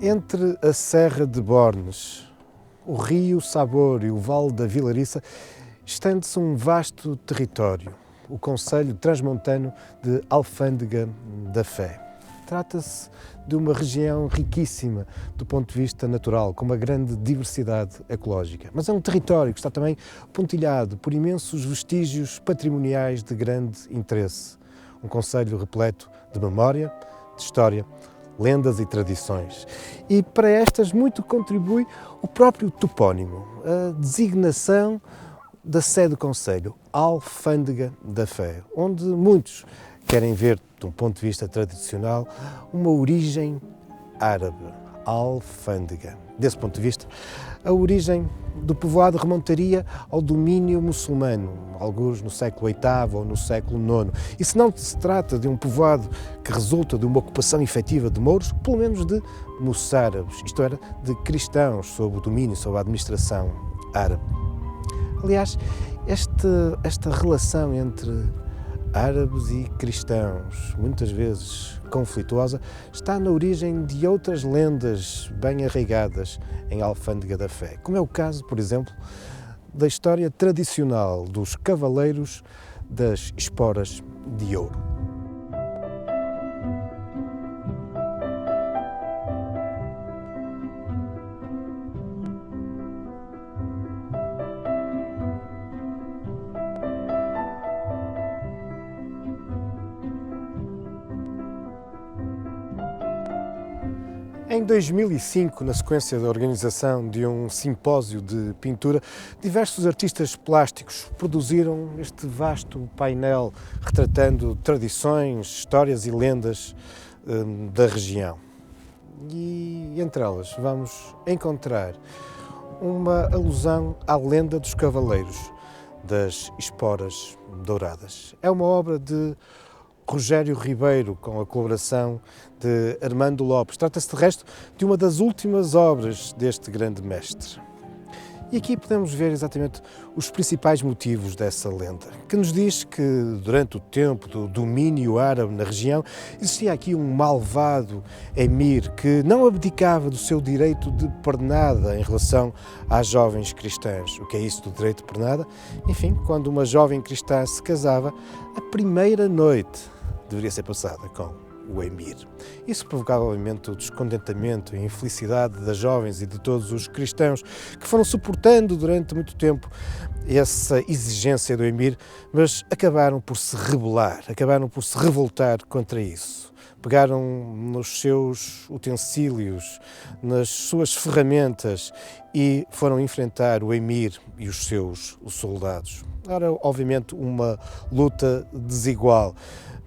Entre a Serra de Bornes, o rio Sabor e o Vale da Vilariça, estende-se um vasto território, o concelho transmontano de Alfândega da Fé. Trata-se de uma região riquíssima do ponto de vista natural, com uma grande diversidade ecológica. Mas é um território que está também pontilhado por imensos vestígios patrimoniais de grande interesse. Um concelho repleto de memória, de história, lendas e tradições. E para estas muito contribui o próprio topónimo, a designação da sede do concelho, Alfândega da Fé, onde muitos querem ver, de um ponto de vista tradicional, uma origem árabe, Alfândega. Desse ponto de vista, a origem do povoado remontaria ao domínio muçulmano, alguns no século VIII ou no século IX. E se não se trata de um povoado que resulta de uma ocupação efetiva de mouros, pelo menos de moçárabes, isto era, de cristãos sob o domínio, sob a administração árabe. Aliás, esta relação entre árabes e cristãos, muitas vezes conflituosa, está na origem de outras lendas bem arraigadas em Alfândega da Fé, como é o caso, por exemplo, da história tradicional dos cavaleiros das esporas de ouro. Em 2005, na sequência da organização de um simpósio de pintura, diversos artistas plásticos produziram este vasto painel retratando tradições, histórias e lendas da região. E entre elas vamos encontrar uma alusão à lenda dos cavaleiros das esporas douradas. É uma obra de Rogério Ribeiro, com a colaboração de Armando Lopes. Trata-se, de resto, de uma das últimas obras deste grande mestre. E aqui podemos ver exatamente os principais motivos dessa lenda, que nos diz que, durante o tempo do domínio árabe na região, existia aqui um malvado emir que não abdicava do seu direito de pernada em relação às jovens cristãs. O que é isso do direito de pernada? Enfim, quando uma jovem cristã se casava, a primeira noite deveria ser passada com o emir. Isso provocava, obviamente, o descontentamento e a infelicidade das jovens e de todos os cristãos que foram suportando durante muito tempo essa exigência do emir, mas acabaram por se rebelar, acabaram por se revoltar contra isso. Pegaram nos seus utensílios, nas suas ferramentas e foram enfrentar o emir e os seus soldados. Era, obviamente, uma luta desigual,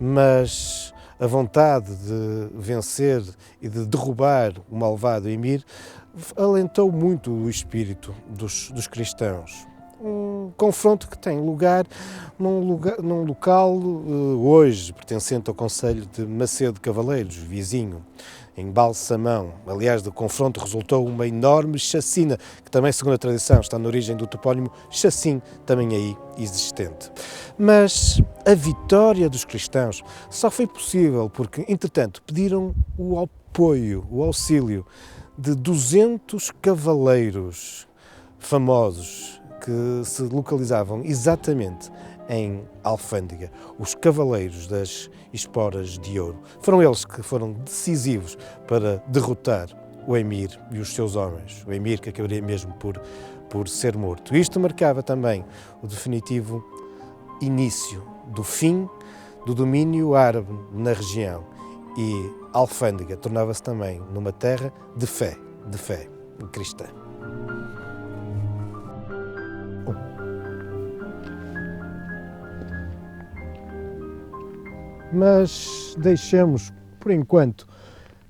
mas a vontade de vencer e de derrubar o malvado emir alentou muito o espírito dos cristãos. Um confronto que tem lugar num local hoje pertencente ao concelho de Macedo Cavaleiros, vizinho, em Balsamão. Aliás, do confronto resultou uma enorme chacina, que também, segundo a tradição, está na origem do topónimo Chacim, também aí existente. Mas a vitória dos cristãos só foi possível porque, entretanto, pediram o apoio, o auxílio de 200 cavaleiros famosos que se localizavam exatamente em Alfândega, os cavaleiros das esporas de ouro. Foram eles que foram decisivos para derrotar o emir e os seus homens, o emir que acabaria mesmo por ser morto. Isto marcava também o definitivo início do fim do domínio árabe na região e Alfândega tornava-se também numa terra de fé cristã. Mas deixemos, por enquanto,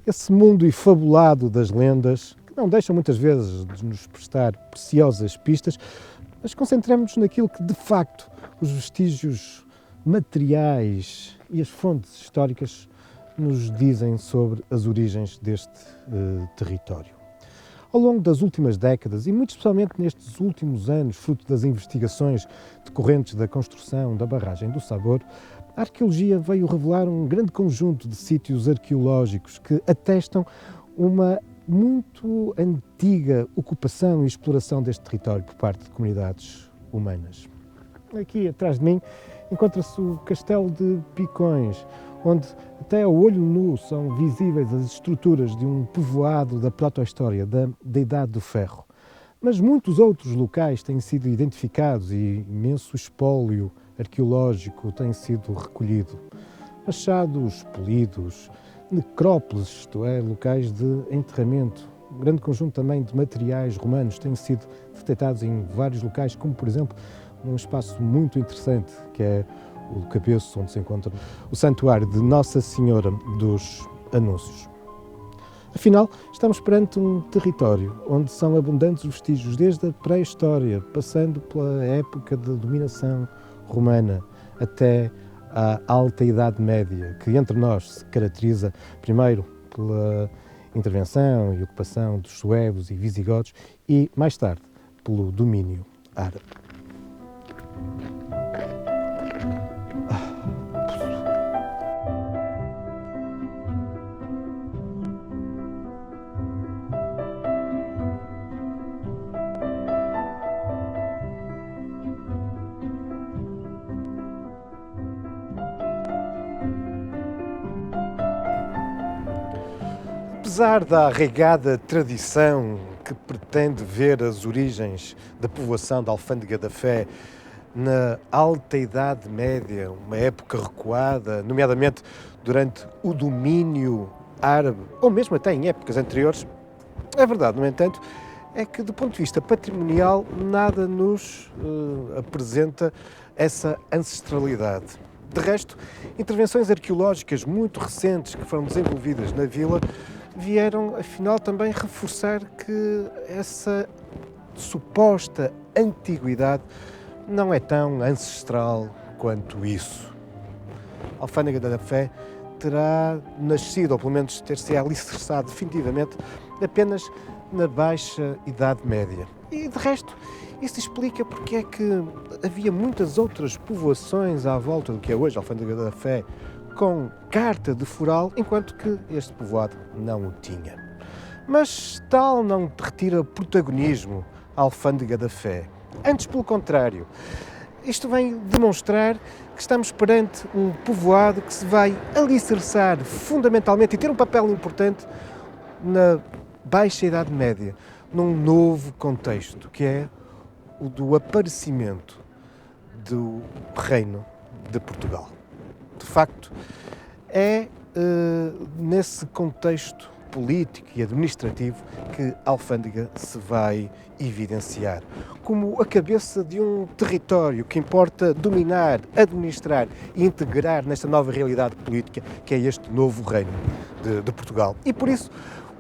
esse mundo efabulado das lendas, que não deixam muitas vezes de nos prestar preciosas pistas, mas concentremos-nos naquilo que, de facto, os vestígios materiais e as fontes históricas nos dizem sobre as origens deste território. Ao longo das últimas décadas, e muito especialmente nestes últimos anos, fruto das investigações decorrentes da construção da barragem do Sabor, a arqueologia veio revelar um grande conjunto de sítios arqueológicos que atestam uma muito antiga ocupação e exploração deste território por parte de comunidades humanas. Aqui atrás de mim encontra-se o Castelo de Picões, onde até a olho nu são visíveis as estruturas de um povoado da proto-história, da Idade do Ferro. Mas muitos outros locais têm sido identificados e imenso espólio arqueológico tem sido recolhido. Machados polidos, necrópoles, isto é, locais de enterramento. Um grande conjunto também de materiais romanos têm sido detectados em vários locais, como por exemplo num espaço muito interessante que é o Cabeço, onde se encontra o Santuário de Nossa Senhora dos Anúncios. Afinal, estamos perante um território onde são abundantes os vestígios desde a pré-história, passando pela época de dominação romana até à Alta Idade Média, que entre nós se caracteriza primeiro pela intervenção e ocupação dos suevos e visigodos e, mais tarde, pelo domínio árabe. Apesar da arraigada tradição que pretende ver as origens da povoação da Alfândega da Fé na Alta Idade Média, uma época recuada, nomeadamente durante o domínio árabe, ou mesmo até em épocas anteriores, a verdade, no entanto, é que do ponto de vista patrimonial nada nos apresenta essa ancestralidade. De resto, intervenções arqueológicas muito recentes que foram desenvolvidas na vila vieram, afinal, também reforçar que essa suposta antiguidade não é tão ancestral quanto isso. A Alfândega da Fé terá nascido, ou pelo menos ter-se alicerçado definitivamente, apenas na Baixa Idade Média. E, de resto, isso explica porque é que havia muitas outras povoações à volta do que é hoje a Alfândega da Fé, com carta de foral, enquanto que este povoado não o tinha. Mas tal não retira protagonismo à Alfândega da Fé. Antes, pelo contrário, isto vem demonstrar que estamos perante um povoado que se vai alicerçar fundamentalmente e ter um papel importante na Baixa Idade Média, num novo contexto, que é o do aparecimento do Reino de Portugal. De facto, é nesse contexto político e administrativo que a Alfândega se vai evidenciar como a cabeça de um território que importa dominar, administrar e integrar nesta nova realidade política que é este novo reino de Portugal. E por isso,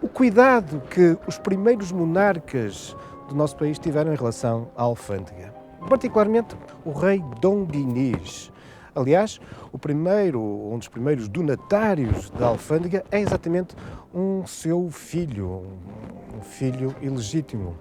o cuidado que os primeiros monarcas do nosso país tiveram em relação à Alfândega. Particularmente o rei Dom Dinis. Aliás, um dos primeiros donatários da Alfândega é exatamente um seu filho, um filho ilegítimo,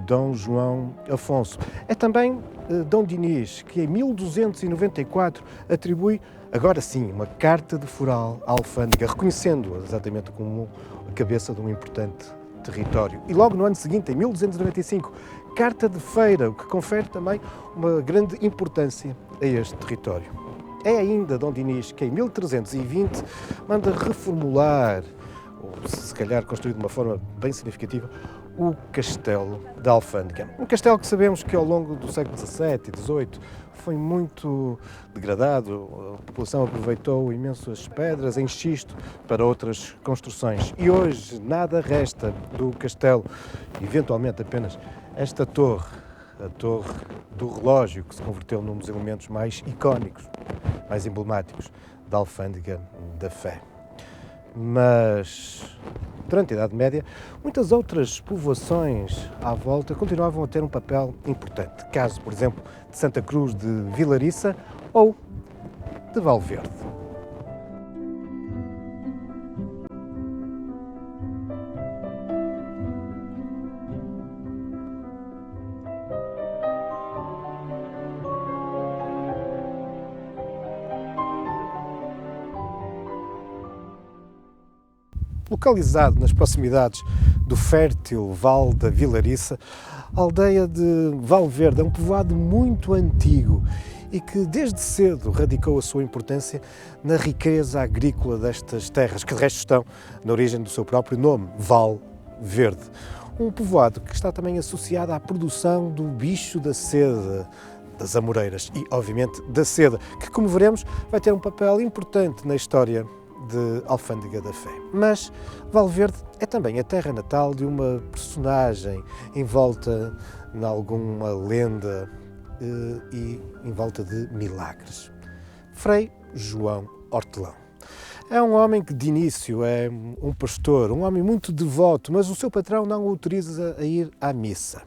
Dom João Afonso. É também Dom Dinis que em 1294 atribui, agora sim, uma carta de foral à Alfândega, reconhecendo-a exatamente como a cabeça de um importante território. E logo no ano seguinte, em 1295, carta de feira, o que confere também uma grande importância a este território. É ainda Dom Dinis que em 1320 manda reformular, ou se calhar construir de uma forma bem significativa, o Castelo da Alfândega. Um castelo que sabemos que ao longo do século XVII e XVIII foi muito degradado, a população aproveitou imensas pedras em xisto para outras construções. E hoje nada resta do castelo, eventualmente apenas esta torre, a torre do relógio, que se converteu num dos elementos mais icónicos, mais emblemáticos da Alfândega da Fé. Mas, durante a Idade Média, muitas outras povoações à volta continuavam a ter um papel importante. Caso, por exemplo, de Santa Cruz de Vilariça ou de Valverde. localizado nas proximidades do fértil Val da Vilariça, a aldeia de Valverde é um povoado muito antigo e que desde cedo radicou a sua importância na riqueza agrícola destas terras, que de resto estão na origem do seu próprio nome, Val Verde. Um povoado que está também associado à produção do bicho da seda, das amoreiras e, obviamente, da seda, que, como veremos, vai ter um papel importante na história de Alfândega da Fé. Mas Valverde é também a terra natal de uma personagem envolta em alguma lenda e envolta de milagres. Frei João Hortelão. É um homem que de início é um pastor, um homem muito devoto, mas o seu patrão não o autoriza a ir à missa.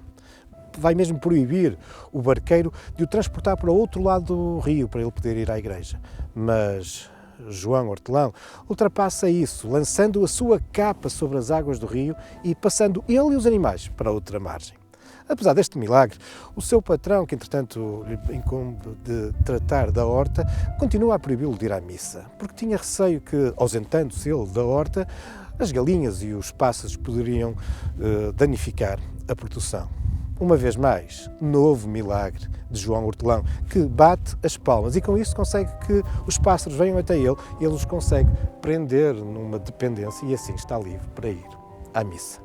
Vai mesmo proibir o barqueiro de o transportar para o outro lado do rio para ele poder ir à igreja. Mas João Hortelão ultrapassa isso, lançando a sua capa sobre as águas do rio e passando ele e os animais para outra margem. Apesar deste milagre, o seu patrão, que entretanto lhe incumbe de tratar da horta, continua a proibi-lo de ir à missa, porque tinha receio que, ausentando-se ele da horta, as galinhas e os pássaros poderiam danificar a produção. Uma vez mais, novo milagre de João Hortelão, que bate as palmas e com isso consegue que os pássaros venham até ele e ele os consegue prender numa dependência e assim está livre para ir à missa.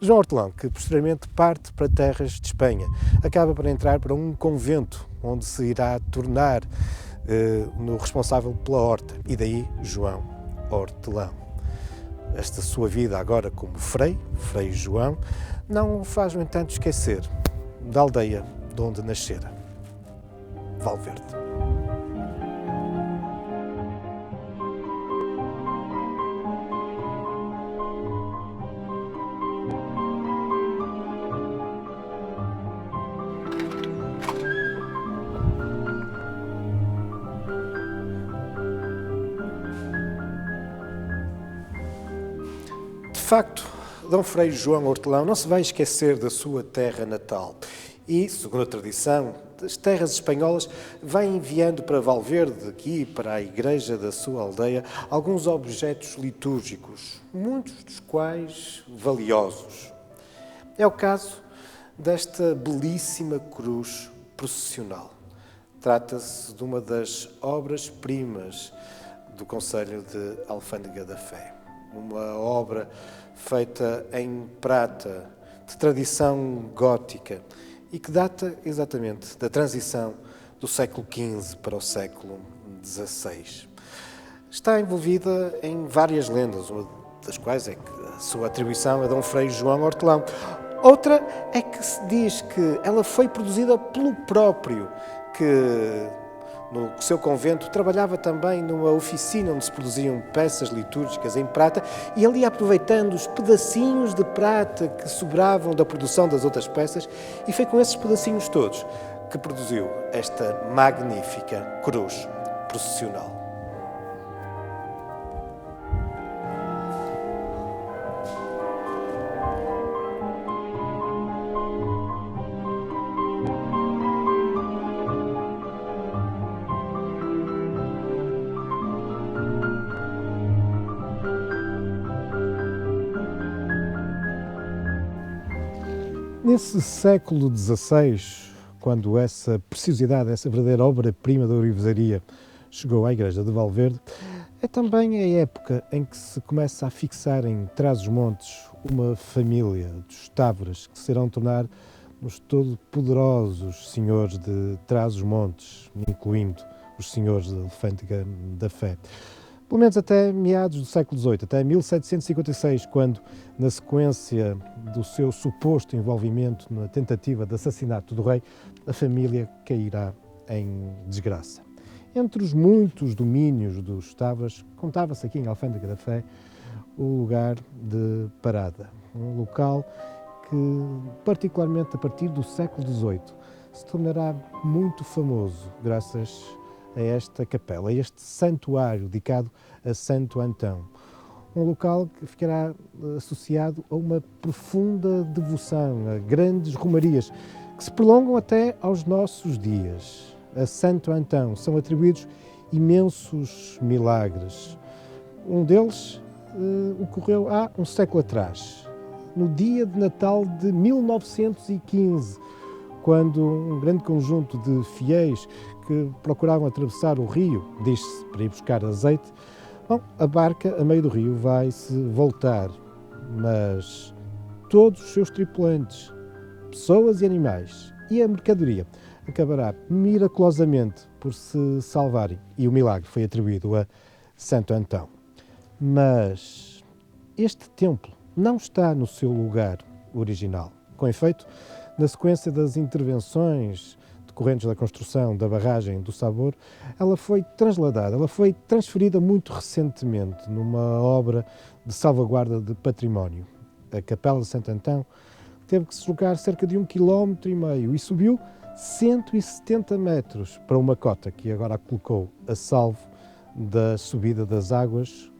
João Hortelão, que posteriormente parte para terras de Espanha, acaba por entrar para um convento onde se irá tornar no responsável pela horta e daí João Hortelão. Esta sua vida agora como Frei João, não o faz, no entanto, esquecer da aldeia de onde nascera, Valverde. De facto, Dom Frei João Hortelão não se vai esquecer da sua terra natal e, segundo a tradição, das terras espanholas vai enviando para Valverde, aqui para a igreja da sua aldeia, alguns objetos litúrgicos, muitos dos quais valiosos. É o caso desta belíssima cruz processional. Trata-se de uma das obras-primas do Conselho de Alfândega da Fé. Uma obra feita em prata, de tradição gótica e que data exatamente da transição do século XV para o século XVI. Está envolvida em várias lendas, uma das quais é que a sua atribuição é Dom Frei João Hortelão. Outra é que se diz que ela foi produzida pelo próprio, que no seu convento trabalhava também numa oficina onde se produziam peças litúrgicas em prata e ele ia aproveitando os pedacinhos de prata que sobravam da produção das outras peças e foi com esses pedacinhos todos que produziu esta magnífica cruz processional. Nesse século XVI, quando essa preciosidade, essa verdadeira obra-prima da ourivesaria chegou à igreja de Valverde, é também a época em que se começa a fixar em Trás-os-Montes uma família dos Távoras, que se irão tornar os todo-poderosos senhores de Trás-os-Montes, incluindo os senhores de Alfândega da Fé. Pelo menos até meados do século XVIII, até 1756, quando, na sequência do seu suposto envolvimento na tentativa de assassinato do rei, a família cairá em desgraça. Entre os muitos domínios dos Távoras, contava-se aqui em Alfândega da Fé o lugar de Parada, um local que, particularmente a partir do século XVIII, se tornará muito famoso graças a esta capela, a este santuário dedicado a Santo Antão. Um local que ficará associado a uma profunda devoção, a grandes romarias, que se prolongam até aos nossos dias. A Santo Antão são atribuídos imensos milagres. Um deles ocorreu há um século atrás, no dia de Natal de 1915, quando um grande conjunto de fiéis que procuravam atravessar o rio, diz-se, para ir buscar azeite, a barca a meio do rio vai-se voltar, mas todos os seus tripulantes, pessoas e animais, e a mercadoria acabará miraculosamente por se salvarem, e o milagre foi atribuído a Santo Antão. Mas este templo não está no seu lugar original. Com efeito, na sequência das intervenções decorrentes da construção da barragem do Sabor, ela foi trasladada, ela foi transferida muito recentemente numa obra de salvaguarda de património. A Capela de Santo Antão teve que se deslocar cerca de 1,5 km e subiu 170 metros para uma cota que agora a colocou a salvo da subida das águas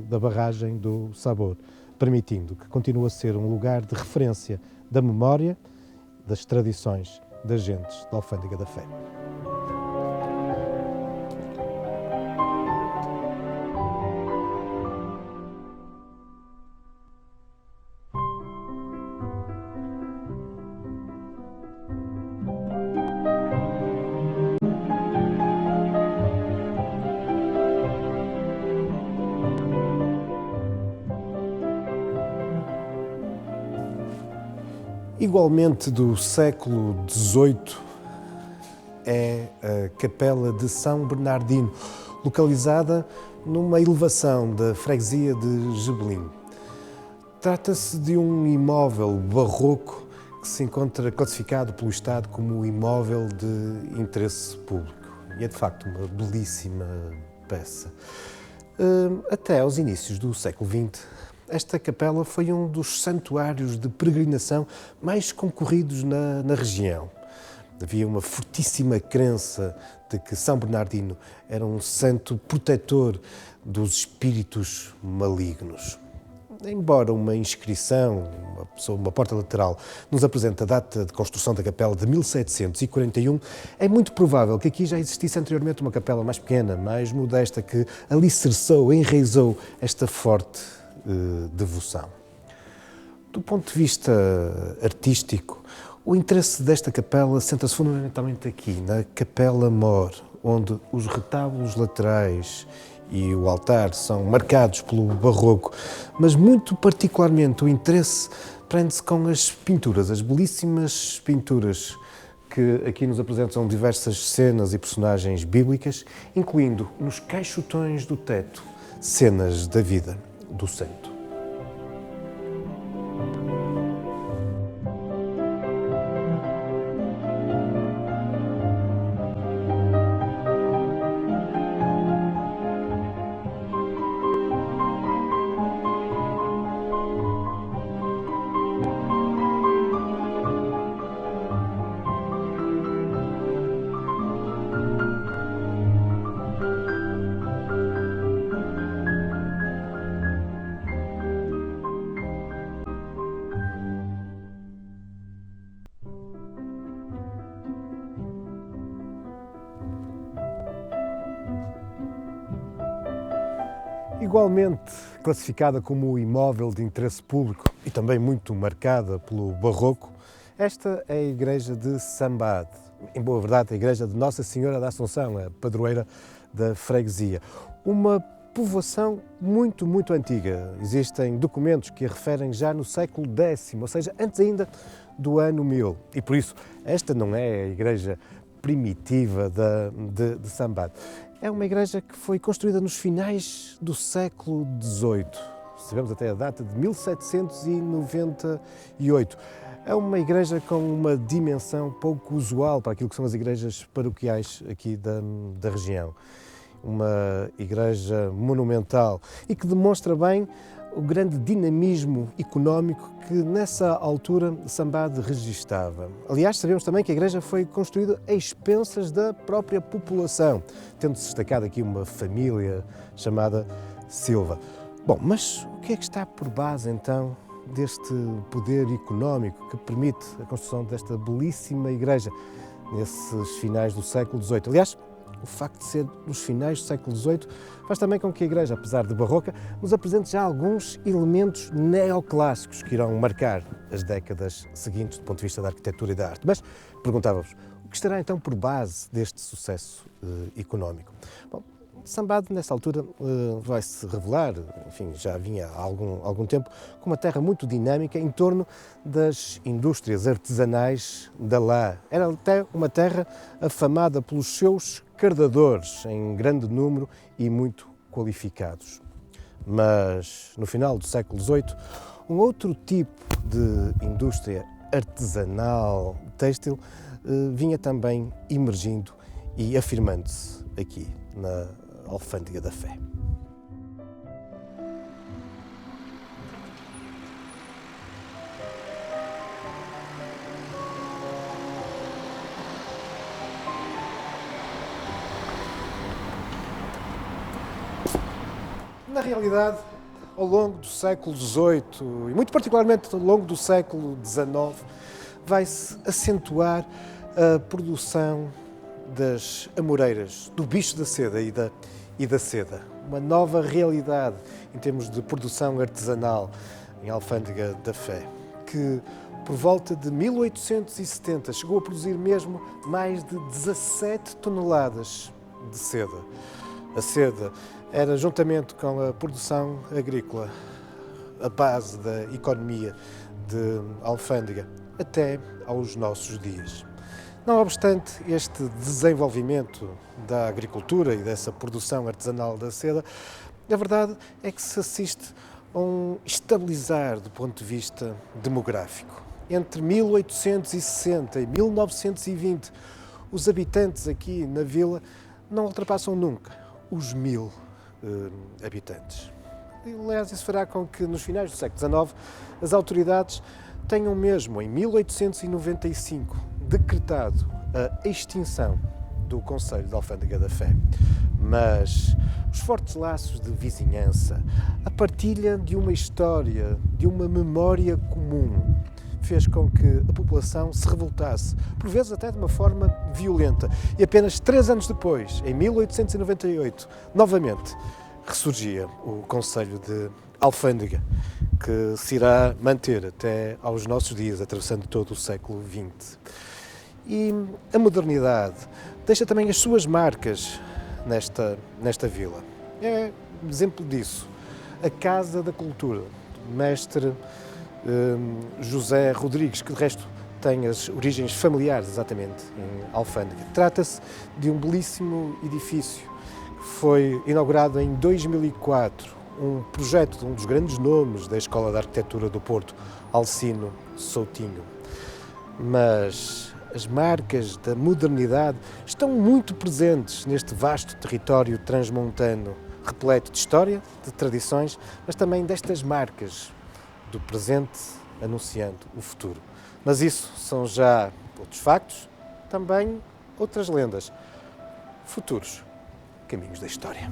da barragem do Sabor, permitindo que continue a ser um lugar de referência da memória, das tradições das gentes da Alfândega da Fé. Igualmente do século XVIII é a Capela de São Bernardino, localizada numa elevação da freguesia de Gebelim. Trata-se de um imóvel barroco que se encontra classificado pelo Estado como imóvel de interesse público. E é de facto uma belíssima peça. Até aos inícios do século XX, esta capela foi um dos santuários de peregrinação mais concorridos na região. Havia uma fortíssima crença de que São Bernardino era um santo protetor dos espíritos malignos. Embora uma inscrição, uma porta lateral, nos apresente a data de construção da capela de 1741, é muito provável que aqui já existisse anteriormente uma capela mais pequena, mais modesta, que alicerçou, enraizou esta forte devoção. Do ponto de vista artístico, o interesse desta capela centra-se fundamentalmente aqui, na Capela Mor, onde os retábulos laterais e o altar são marcados pelo barroco, mas muito particularmente o interesse prende-se com as pinturas, as belíssimas pinturas que aqui nos apresentam diversas cenas e personagens bíblicas, incluindo nos caixotões do teto cenas da vida do santo. Igualmente classificada como imóvel de interesse público e também muito marcada pelo barroco, esta é a igreja de Sambade, em boa verdade a igreja de Nossa Senhora da Assunção, a padroeira da freguesia. Uma povoação muito antiga. Existem documentos que a referem já no século X, ou seja, antes ainda do ano 1000. E por isso, esta não é a igreja primitiva de Sambade. É uma igreja que foi construída nos finais do século XVIII. Sabemos até a data de 1798. É uma igreja com uma dimensão pouco usual para aquilo que são as igrejas paroquiais aqui da região. Uma igreja monumental e que demonstra bem o grande dinamismo económico que nessa altura Sambade registava. Aliás, sabemos também que a igreja foi construída a expensas da própria população, tendo-se destacado aqui uma família chamada Silva. Bom, mas o que é que está por base então deste poder económico que permite a construção desta belíssima igreja nesses finais do século XVIII? Aliás, o facto de ser nos finais do século XVIII faz também com que a Igreja, apesar de barroca, nos apresente já alguns elementos neoclássicos que irão marcar as décadas seguintes do ponto de vista da arquitetura e da arte. Mas perguntava-vos, o que estará então por base deste sucesso económico? Bom, Sambade, nessa altura, vai-se revelar, enfim, já vinha há algum tempo, com uma terra muito dinâmica em torno das indústrias artesanais da lã. Era até uma terra afamada pelos seus cardadores, em grande número e muito qualificados. Mas, no final do século XVIII, um outro tipo de indústria artesanal têxtil vinha também emergindo e afirmando-se aqui, na Alfândega da Fé. Na realidade, ao longo do século XVIII e muito particularmente ao longo do século XIX, vai-se acentuar a produção das amoreiras, do bicho da seda e da seda. Uma nova realidade em termos de produção artesanal em Alfândega da Fé, que por volta de 1870 chegou a produzir mesmo mais de 17 toneladas de seda. A seda era, juntamente com a produção agrícola, a base da economia de Alfândega até aos nossos dias. Não obstante este desenvolvimento da agricultura e dessa produção artesanal da seda, a verdade é que se assiste a um estabilizar do ponto de vista demográfico. Entre 1860 e 1920, os habitantes aqui na vila não ultrapassam nunca os 1000 habitantes. Aliás, isso fará com que, nos finais do século XIX, as autoridades tenham mesmo, em 1895, decretado a extinção do Concelho de Alfândega da Fé. Mas os fortes laços de vizinhança, a partilha de uma história, de uma memória comum, fez com que a população se revoltasse, por vezes até de uma forma violenta. E apenas 3 anos depois, em 1898, novamente ressurgia o Concelho de Alfândega, que se irá manter até aos nossos dias, atravessando todo o século XX. E a modernidade deixa também as suas marcas nesta vila. É exemplo disso a Casa da Cultura, do mestre José Rodrigues, que de resto tem as origens familiares exatamente em Alfândega. Trata-se de um belíssimo edifício que foi inaugurado em 2004, um projeto de um dos grandes nomes da Escola de Arquitetura do Porto, Alcino Soutinho. Mas as marcas da modernidade estão muito presentes neste vasto território transmontano, repleto de história, de tradições, mas também destas marcas do presente anunciando o futuro. Mas isso são já outros factos, também outras lendas, futuros caminhos da história.